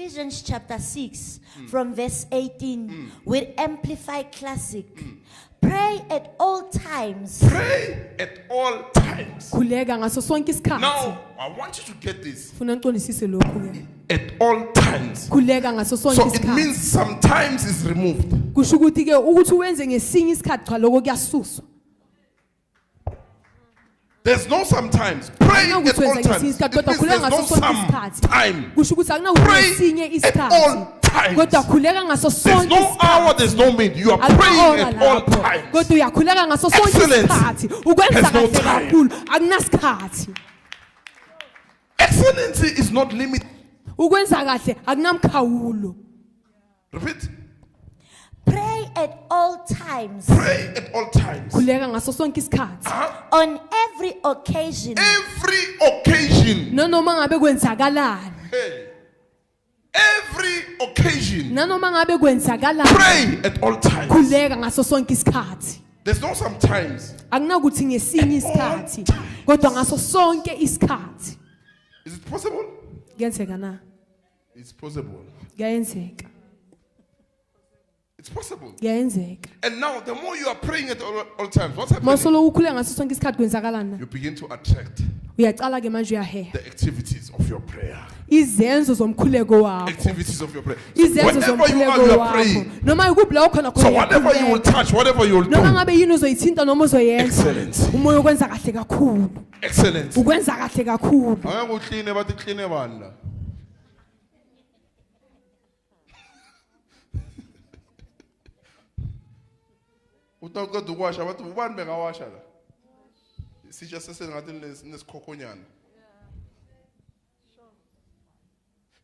Ephesians chapter 6 from verse 18 with Amplified Classic. Pray at all times. Pray at all times. Khuleka ngaso sonke isikhathi. Now, I want you to get this. Funa niqondisise lokhu ke. At all times. Khuleka ngaso sonke So it isikhathi. means sometimes is removed. Kusho ukuthi ke ukuthi uwenze ngesinye isikhathi cha lokho kuyasuswa. There's no sometimes. Pray at all times. It means there's no sometime. Kusho ukuthi Pray akunawesinye at all isikhathi. Kodwa times. khuleka ngaso There's sonke no hour, there's no minute. You are praying at all times. Kodwa uyakhuleka ngaso sonke Excellence isikhathi. Ukwenza has no kahle time. kakhulu akunasikhathi. Excellency is not limited. Ukwenza kahle akunamkhawulo. Repeat. Pray at all times. Pray at all times. Khuleka ngaso sonke isikhathi. On every occasion. Every occasion. Nanoma ngabe kwenzakalani. Hey. Every occasion. Nanoma ngabe kwenzakalani. Pray at all times. Khuleka ngaso sonke isikhathi. There's no sometimes. Akunakuthi ngesinye isikhathi. Kodwa ngaso sonke isikhathi. Is it possible? Kuyenzeka na? It's possible. Kuyenzeka. It's possible. Kuyenzeka. And now, the more you are praying at all times, what's happening? Masolo ukhulela ngaso sonke isikhathi kwenzakalani. You begin to attract Uyaqala ke manje uyaheha. the activities of your prayer. Izenzo zomkhuleko wakho. Activities of your prayer. Izenzo Whenever you are, zomkhuleko you are wakho. praying. Noma ikuphi la ukhona khona. So whatever you will touch, whatever you will Noma do, ngabe yini uzoyithinta noma uzoyenza. excellence. Umoya ukwenza kahle kakhulu. Excellence. Ukwenza kahle kakhulu. Angeke uclean bathi clean bani. Utaqeda ukwasha bathi ubani bengawasha la. Sija sesengathi nesikhokhonyana.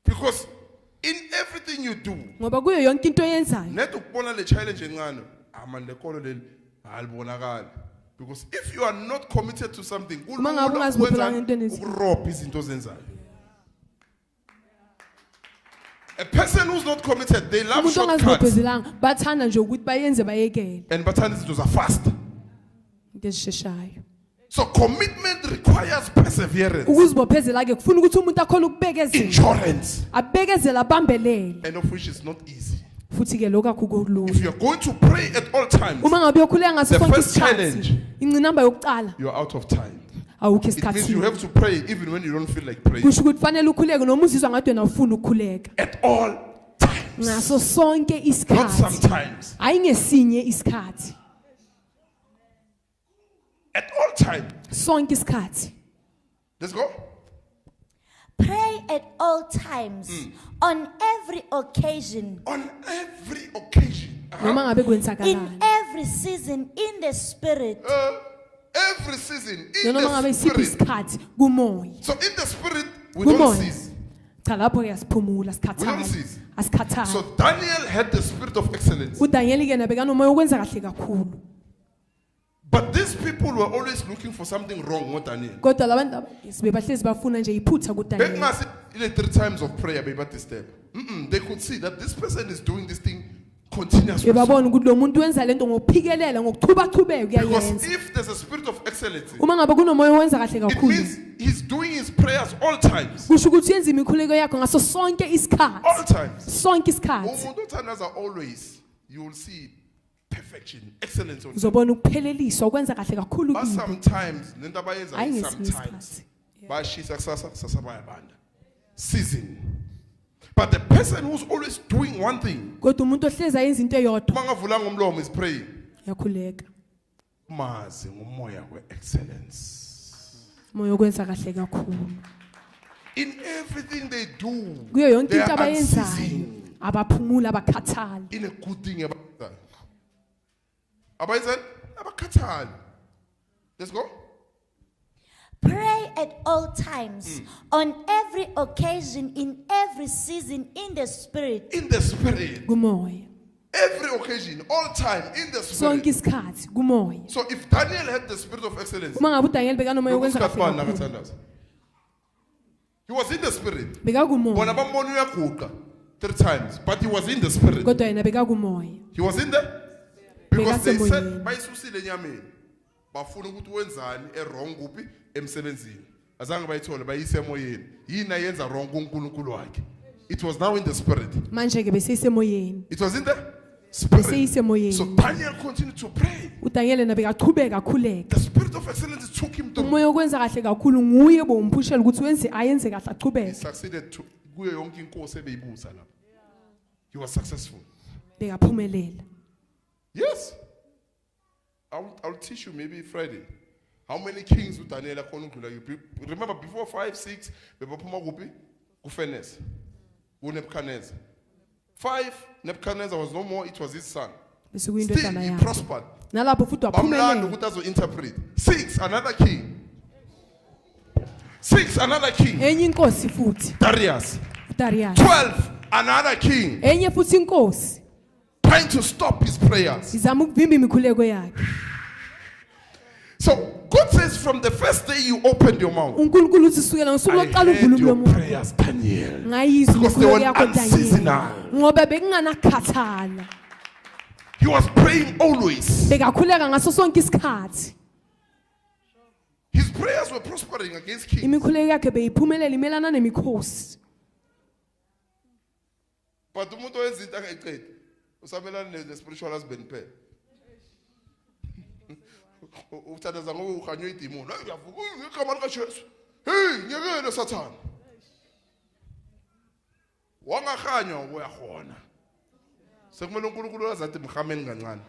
Because in everything you do, Ngoba kuyo yonke into oyenzayo. net ukubona le challenge encane, amani lekolo leli alibonakala. Because if you are not committed to something, Uma ngabe ungazibophelanga entweni ezinhle. ukurobha izinto ozenzayo. A person who's not committed, they love Umuntu shortcuts. ongazibophezelanga bathanda nje ukuthi bayenze bayekele. And bathanda izinto za fast. Into ezisheshayo. So commitment requires perseverance, Ukuzibophezela ke kufuna ukuthi umuntu akhona ukubekezela. endurance, Abekezela abambelele. and of which is not easy. Futhi ke lokho If akukulula. you are going to pray at all times, Uma ngabe ukhulela ngaso The sonke first challenge. isikhathi. Ingcinamba yokuqala you are out of time. awukho It means you esikhathini. have to pray even when you don't feel like praying. Kusho ukuthi fanele ukhuleke noma uzizwa ngathi wena ufuna ukukhuleka. At all times, Ngaso sonke not isikhathi. sometimes. Hayi ngesinye isikhathi. At all times. Sonke isikhathi. Let's go. Pray at all times. On every occasion. On every occasion. Noma ngabe In kwenzakalani. every season. In the spirit. Every season in Noma ngabe the isiphi spirit. isikhathi kumoya. So in the spirit, we don't Kumoya. cease. Cha lapho ke asiphumula We don't asikhathali. cease. Asikhathali. So Daniel had the spirit of excellence. uDaniel ke nabeka nomoya ukwenza kahle kakhulu. But these people were always looking for something wrong with Daniel. Kodwa labantu sibebahlezi bafuna nje iphutha kuDaniel. Bekungasi ile 3 times of prayer beba disturb. They could see that this person is doing this thing continuously. Yebabona ukuthi lo muntu wenza lento ngokuphikelela ngokuthubathubeka Because uyayenza. if there's a spirit of excellence, Uma ngabe kunomoya owenza kahle it kakhulu. means he's doing his prayers all times. Kusho ukuthi yenza imikhuleko yakho ngaso sonke isikhathi. All times. Sonke isikhathi. Umuntu othandaza always, you will see perfection, excellence on him. Uzobona ukupheleliswa ukwenza kahle kakhulu But kibo. sometimes, lento abayenza Hayi ngesinye sometimes, isikhathi. bayashisa kusasa, kusasa bayabanda. Season. But the person who's always doing one thing, Kodwa umuntu ohleza yenza into eyodwa mangavulanga umlomo is praying. yakhuleka. Mazi ngumoya we-excellence. Moya ukwenza kahle kakhulu. In everything they do, Kuyo yonke they into are abayenzayo. unceasing. Abaphumula abakhathali. In a good thing abayenzayo. Abayenzayo? Abakhathali. Let's go. Pray at all times. On every occasion. In every season. In the spirit. In the spirit. Kumoya. Every occasion, all time, in the Sonke spirit. isikhathi kumoya. So if Daniel had the spirit of excellence, Uma ngabe uDaniel beka nomoya ukwenza lokusikhathi kahle bani kakhulu. nakathandaza? He was in the spirit. Beka Bona kumoya. bambona uyaguqa 3 times, but he was in the spirit. Kodwa yena beka kumoya. He was in the because they said Bekasemoyeni. bayisusile enyameni. Bafuna ukuthi wenzani wrong kuphi emsebenzini. Azange bayithole bayise emoyeni. Yini ayenza wrong kuNkulunkulu wakhe. It was now in the spirit. Manje ke besesemoyeni. It was in the spirit. Beseyisemoyeni. So Daniel continued to pray. uDaniel nabe kaqhubeka akhuleka. The spirit of excellence took him through. Umoya okwenza kahle kakhulu nguye bomphushela ukuthi ayenze kahle He aqhubeke. succeeded to kuyo yonke inkosi ebeyibusa lapha. He was successful. Bekaphumelela. Yes. I'll teach you maybe Friday. How many kings would Daniel akhona ukudlula you? Remember before 5, 6 bebaphuma kuphi? Ku-furnace. Nebuchadnezzar. 5, Nebuchadnezzar was no more, it was his son. Still, he prospered. Nalapho futhi Bamlanda waphumelela. ukuthi azo-interpret. 6, another king. 6, another king. Enye inkosi futhi. Darius. uDarius. 12, another king. Enye futhi inkosi. Trying to stop his prayers. Izama ukuvimba imikhuleko yakhe. So God says from the first day you opened your mouth, uNkulunkulu uthi sukela ngosuku I lokuqala heard uvula your umlomo wakho. prayers, Daniel. Ngayizwa Because they imikhuleko were yakho unseasonal. Daniel. Ngoba bekunganakhathala. He was praying always. Bekakhuleka ngaso sonke isikhathi. His prayers were prospering against kings. Imikhuleko yakhe beyiphumelela imelana nemikhosi. But umuntu owenza into angayiqedi usabelana ne-spiritual husband phela. Uthandaza ngoba ukhanywe idemon. Hayi uyavuka igama likaJesu. Hey, ngiyekele Satan. Wangahanywa uyahona. Sekumele uNkulunkulu azathi mhameni kancane.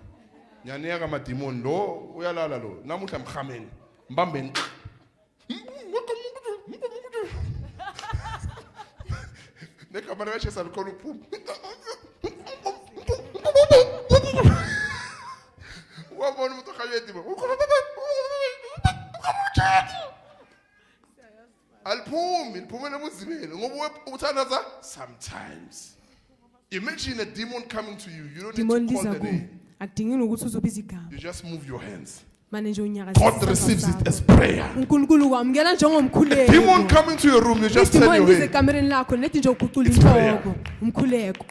Nyaniyeka amademon lo uyalala lo. Namuhla mhameni. Mbambeni. Negama likaJesu alikhona ukuphuma. Wabona umuntu okhanywe idemon. Aliphumi, liphumela emuzimeni ngoba uthandaza sometimes. Imagine a demon coming to you. You don't Demon need to call liza the kuwe. name. Akudingini ukuthi uzobiza igama. You just move your hands. Manje nje unyakazisa. God receives it as prayer. uNkulunkulu kwamukela njengomkhuleko. Demon coming to your room, you just turn Idemon your lize head. ekamereni lakho nethi nje uguqula It's prayer. inhloko. Umkhuleko.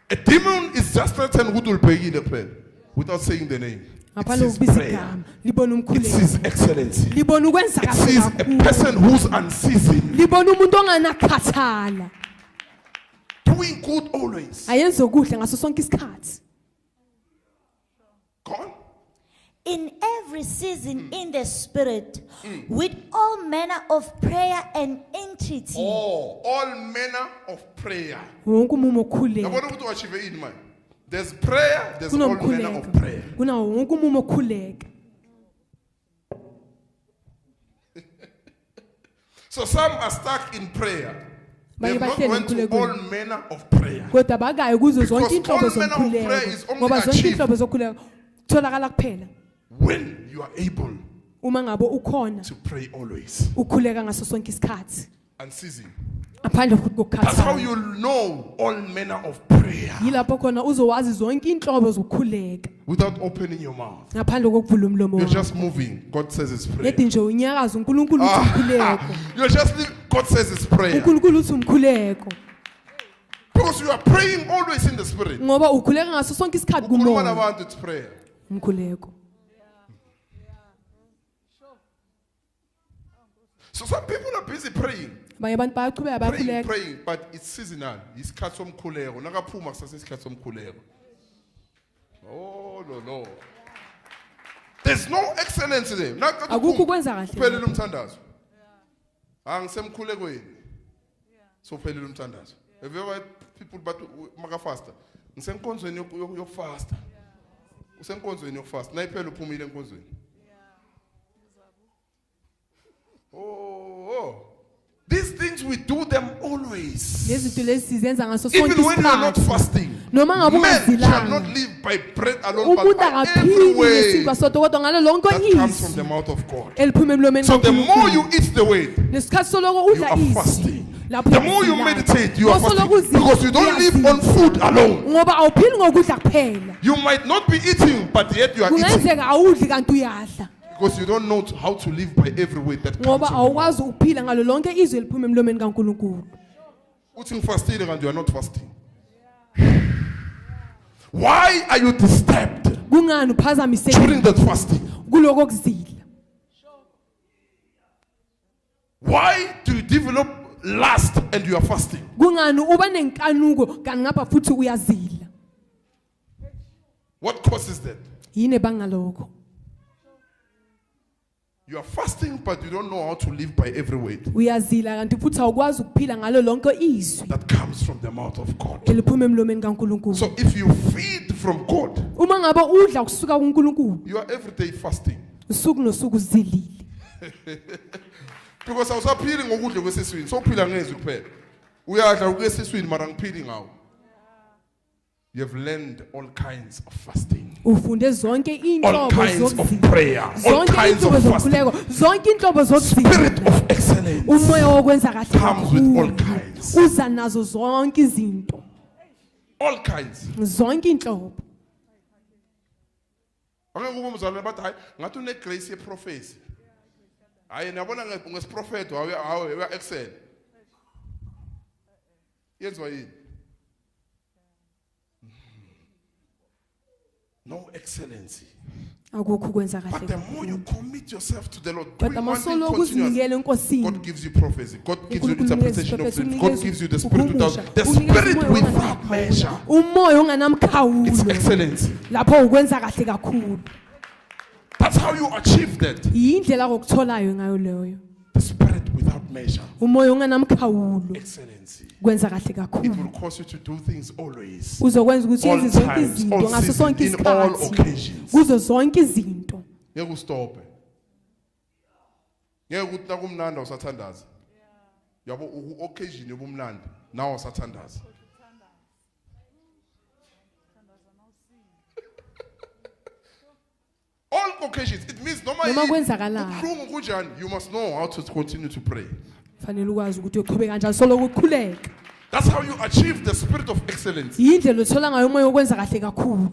A demon is just threatening ukuthi ulibhekile kuphela without saying the name. It Ngaphandle says kokubiza prayer. igama. Libona It umkhuleko. says excellency. Libona ukwenza It kahle says a kakhulu. person who's unceasing, Libona umuntu onganakhathala. doing good always. Ayenze okuhle ngaso sonke isikhathi. Go on. In every season in the spirit, with all manner of prayer and entreaty. All manner of prayer. Wonke umuntu okhuleka. Yabona ukuthi uachieve ini manje. There's prayer, there's all manner of prayer. Kuna wonke umuntu okhuleka. So some are stuck in prayer. They Baye have not bahleli went to emkhulekweni. all manner of prayer. Kodwa bakayo kuzo zonke Because inhlobo all manner of prayer is zomkhuleko. only Ngoba zonke achieved inhlobo zokhuleka tholakala kuphela when you are able uma ngabe ukhona to pray always. ukhuleka ngaso sonke isikhathi. Unceasing. Aphandle futhi That's how kokukhathala. you know all manner of prayer Yilapho khona uzowazi zonke inhlobo zokukhuleka without opening your mouth. ngaphandle kokuvula umlomo You're wakho. just moving. God says it's prayer. Nedi nje unyakaza uNkulunkulu uthi umkhuleko. You're just living. God says it's prayer. uNkulunkulu uthi umkhuleko. Because you are praying always in the spirit. Ngoba ukhuleka ngaso sonke isikhathi Ukhuluma kumoya. nabantu, it's prayer. Umkhuleko. So some people are busy praying. Abanye abantu bayaqhubeka bayakhuleka. Praying, but it's seasonal. Isikhathi somkhuleko. Nakaphuma kusase isikhathi somkhuleko. Oh no. There's no excellence there. Akukho kwenza kahle. Kuphelele umthandazo. Angisemkhulekweni. So kuphelele umthandazo. Have you ever had people but makafasta? Ngisenkonzweni yokufasta. Usenkonzweni yokufasta. Nayiphela uphumile enkonzweni. Oh. These things we do them always. Lezinto lezi sizenza ngaso sonke Even when you are not isikhathi. fasting. Noma ngabe Man shall ungazilanga. not live by bread alone, but Umuntu by akaphili every way ngesinkwa sodwa kodwa ngalo lonke that comes from izwi the mouth of God. eliphuma emlomeni So the more kaNkulunkulu. you eat the word, Nesikhathi soloko you udla are izwi. fasting. Lapho The more you uyazilanga. meditate, you are Ngosoloko fasting. uzidla, Because you don't live on uyazidla. food alone. Ngoba awuphili ngokudla kuphela. You might not be eating, but yet you are eating. Kungenzeka awudli kanti uyadla. Because you don't know how to live by every way that comes Ngoba from the mouth. awukwazi ukuphila ngalo lonke izwi eliphuma emlomeni kaNkulunkulu. Uthi fasting and you are not fasting. Why are you disturbed Kungani uphazamiseke during that fasting? kuloko kuzidla? Why do you develop last and you are fasting? kungani uba nenkanuko kanti ngapha futhi uyazila What causes that? yini bangalokho You are fasting, but you don't know how to live by every word uyazila kanti futhi awukwazi ukuphila ngalo lonke izwi that comes from the mouth of God. eliphuma emlomeni kaNkulunkulu So if you feed from God, uma ngabe udla kusuka kuNkulunkulu you are every day fasting. usuku nosuku uzilile Because awusaphili ngokudla kwesiswini, sophila ngezwi kuphela. Uyadla ukwesiswini mara ngiphili ngawo. You have learned all kinds of fasting. ufunde zonke All inhlobo kinds of zokuzila prayer. All zonke kinds inhlobo of fasting. zokhuleko zonke inhlobo zokuzila Spirit of excellence umoya wokwenza kahle comes with all kakhulu. kinds. uza nazo zonke izinto All kinds. zonke inhlobo Angeke kube umzalwane bathi hayi ngathi une grace ye prophecy. Hayi niyabona ngesiprofeto hawe uya excel. Yenzwa yini? No excellency. akukho ukwenza But kahle the more you commit yourself to the Lord, kodwa doing one thing masolo continuously, ukuzinikela enkosini God gives you prophecy. God gives you uNkulunkulu interpretation of unikeza dreams. prophecy, God unikeza gives you the spirit without ukuhumusha, the unikeza spirit umoya without onganamkhawulo. measure. umoya It's onganamkhawulo excellency. lapho ukwenza kahle kakhulu That's how you achieve that. yindlela okutholayo ngayo leyo The spirit without measure. umoya onganamkhawulo Excellency. kwenza kahle It kakhulu will cause you to do things always. uzokwenza ukuthi All yenze zonke times, izinto all ngaso seasons, sonke in all isikhathi occasions. kuzo zonke izinto Ngeke ustop. Ngeke ukuthi nakumnandi awusathandaza. Yabo occasion yobumnandi nawe awusathandaza. All occasions, it means Noma kwenzakalani. ubuhlungu kunjani, you must know how to continue to pray. fanele ukwazi ukuthi uqhubeka kanjani solo ukuqhuleka That's how you achieve the spirit of excellence. yindlela othola ngayo umoya okwenza kahle kakhulu